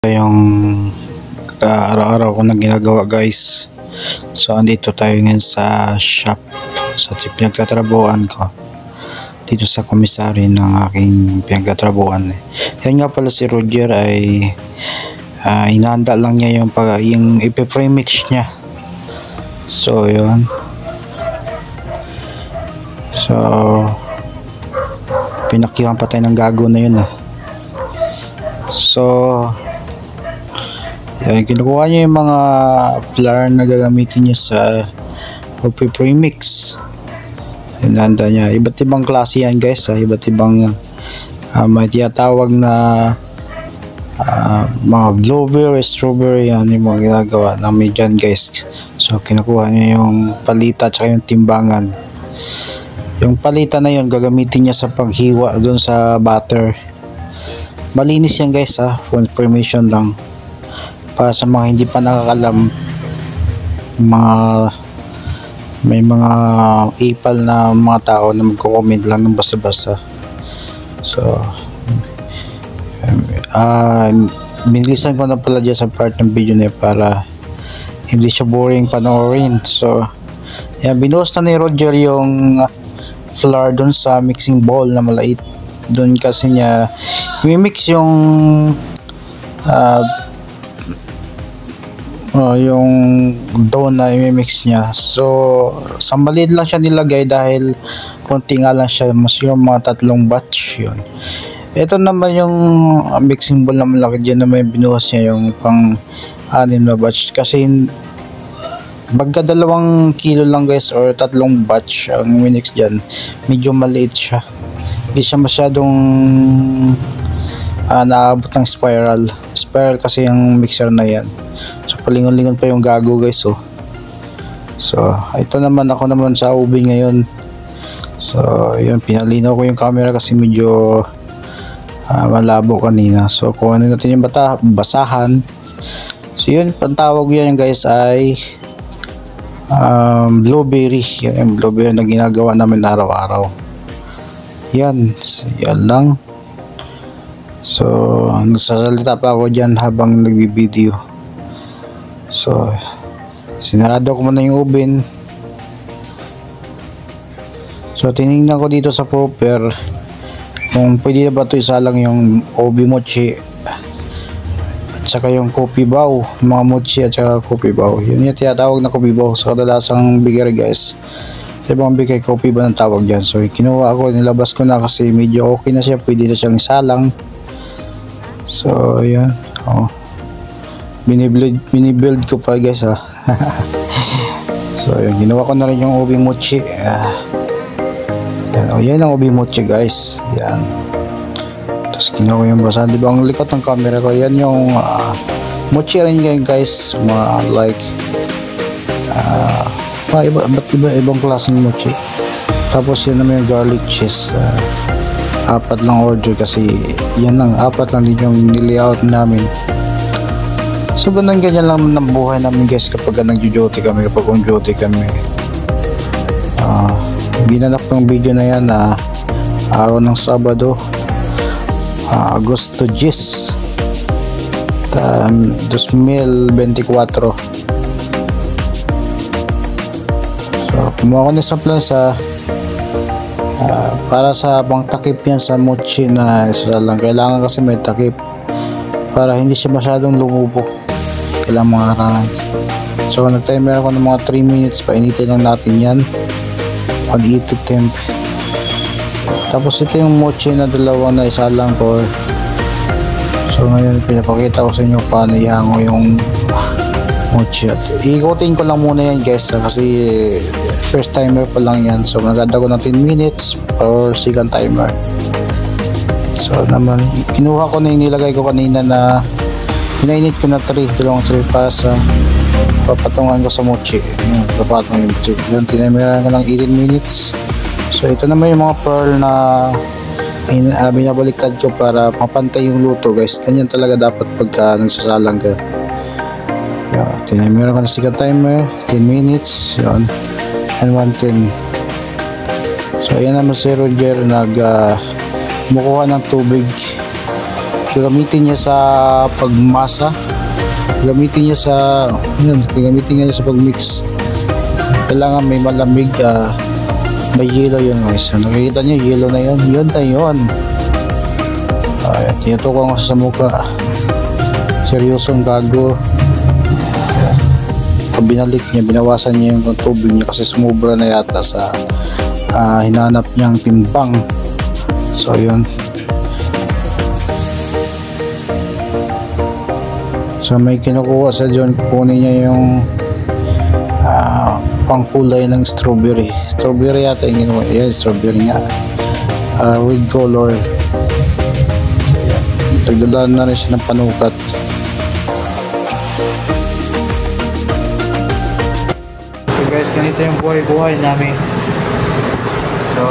Yung araw-araw ko na ginagawa, guys. So andito tayo ngayon sa shop, sa pinagtatrabuhan ko dito sa komisari ng aking pinagtatrabuhan. Yan nga pala, si Roger ay hinahanda lang niya yung ipipremix niya. So yun, so pinakyuhan pa tayo ng gago na yun. So yan, kinukuha niya yung mga flour na gagamitin niya sa pagpipremix. Hinanda niya iba't ibang klase yan, guys. Iba't ibang may tinatawag na mga blueberry, strawberry, yan yung mga ginagawa namin dyan, guys. So kinukuha niya yung palita at yung timbangan. Yung palita na yun gagamitin niya sa paghiwa doon sa butter. Malinis yan, guys, for information lang, para sa mga hindi pa nakakalam, may mga ipal na mga tao na magko-comment lang ng basta-basta. So binilisan ko na pala dyan sa part ng video na para hindi siya boring panoorin. So yan, binuhos na ni Roger yung flour dun sa mixing bowl na maliit. Dun kasi niya i-mix yung yung dough na i-mix niya. So sa maliit lang siya nilagay dahil konti nga lang siya, mas yung mga 3 batch yun. Ito naman yung mixing bowl na malaki, dyan naman yung binuhos niya yung pang 6 na batch, kasi bagka 2 kilo lang, guys, or 3 batch ang minix dyan. Medyo maliit siya, hindi siya masyadong naabot ng spiral kasi yung mixer na yan. So palingon-lingon pa yung gago, guys. So ito naman, ako naman sa ubi ngayon. So yun, pinalinaw ko yung camera kasi medyo malabo kanina. So kung ano natin yung basahan. So yun, pantawag yan, guys, ay blueberry. Yan yung blueberry na ginagawa namin araw-araw. Yan lang. So nagsasalita pa ako dyan habang nagbibideo. So sinarado ko muna yung oven. So tinignan ko dito sa popper kung pwede na ba ito isalang yung obi mochi at saka yung kopi bao, mga mochi at saka kopi bao. Yun yung tinatawag na kopi bao sa kadalasang bigay, guys. Sa ibang bigay, kopi ba ng tawag dyan. So kinuha ako, nilabas ko na kasi medyo okay na siya, pwede na siyang isalang. So yun, binibuild ko pa, guys, So yun, ginawa ko na rin yung obi mochi. Yan ang obi mochi, guys. Yan, tapos ginawa ko yung basahan. Diba ang likot ng camera ko? Yan yung mochi rin yan, guys. Mga like ibang klaseng mochi. Tapos yan naman yung garlic cheese. 4 lang order kasi yan lang, 4 lang din yung nilayout namin. So ganyan lang ng buhay namin, guys, kapag nag-duty kami, kapag on-duty kami. Ginanap ng video na yan na araw ng Sabado, Agosto 10, 2024. So kumuha ko na sa plansa para sa pang takip yan sa mochi na isa lang. Kailangan kasi may takip para hindi siya masyadong lumubo. Kailangan mga harangan. So nag-timer ako ng mga 3 minutes. Painitin lang natin yan 180 temp. Tapos ito yung mochi na 2 na isa lang ko. So ngayon pinapakita ko sa inyo paano ihango yung mochi. At ikutin ko lang muna yan, guys, kasi first timer pa lang yan. So naganda ko ng 10 minutes or second timer. So naman, kinuha ko na yung nilagay ko kanina na pinainit ko na 2 tray para sa papatungan ko sa mochi. Yung papatong yung mochi. Yung tinameran ko ng 18 minutes. So ito naman yung mga pearl na binabaliktad ko para mapantay yung luto, guys. Ganyan talaga dapat pagka nagsasalang ka. Tinameran ko na second timer 10 minutes. Yun, and 110. So ayan naman si Roger, kumukuha ng tubig gagamitin niya sa pagmasa, gagamitin niya sa gagamitin niya sa pagmix. Kailangan may malamig, may yellow yun guys. Nakikita niyo yellow na yun, yun na yun. Tinutukan ko sa mukha, seryosong gago. Pag binalik niya, binawasan niya yung tubig niya kasi sumubra na yata sa hinanap niyang timbang. So yun, so may kinukuha sa John, kukunin niya yung pangkulay ng strawberry yata yung ginawa. Yeah, strawberry nga, red color. Nagdadaan na rin siya ng panukat. So guys, ganito yung buhay namin. So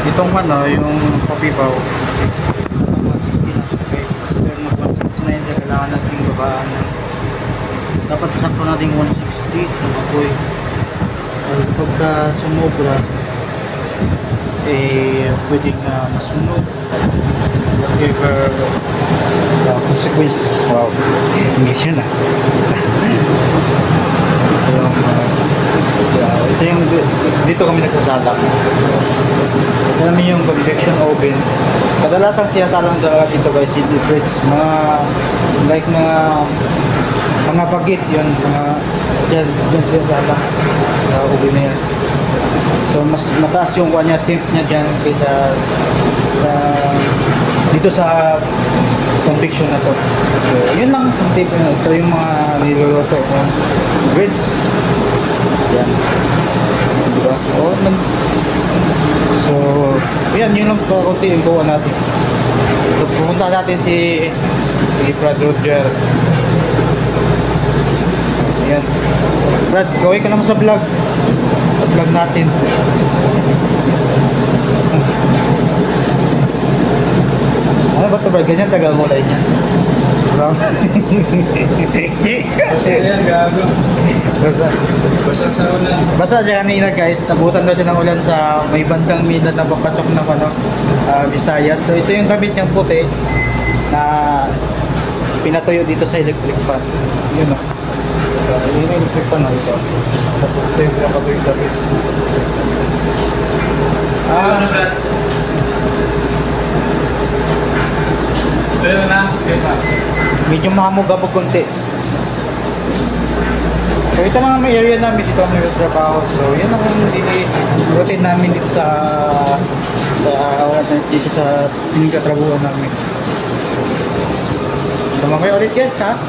itong yung papibaw 160 na guys, pero mag 169 siya, kailangan natin babaan. Dapat sakto natin 160 ng apoy. Pagka sumobra pwedeng masunog, whatever consequences. Wow, English yun ito yung dito kami nagsasalak. Ito namin yung convection oven. Kadalasan siya salang dito guys, CD bridge, like mga bagit yun, dyan siya salak sa oven na yan. So mas mataas yung temp niya dyan kaysa dito sa convection na to. So yun lang tip. Ito yung mga niluluto ng breads yan, diba? So yan, yun lang kakunti yung gawa natin. So pupunta natin si Brad Roger. Yan Brad, gawin ka naman sa vlog natin. Ano ba ito Brad? Ganyan tagal mo lang niya. Kasi yan gago. Basta siya kanina guys, nabutan na siya ng ulan sa may bandang Mindanao na papasok ng Visayas. So ito yung gamit niyang puti na pinatuyo dito sa electric fan. Yun o. Yun yung electric fan o ito. Ito yung pinakatuyo gamit. Medyo mahamog-hamog konti. So ito lang may area namin dito kami yung trabaho. So yun ang routine namin dito sa pinagtatrabuhan namin. So mamaya ulit guys ha.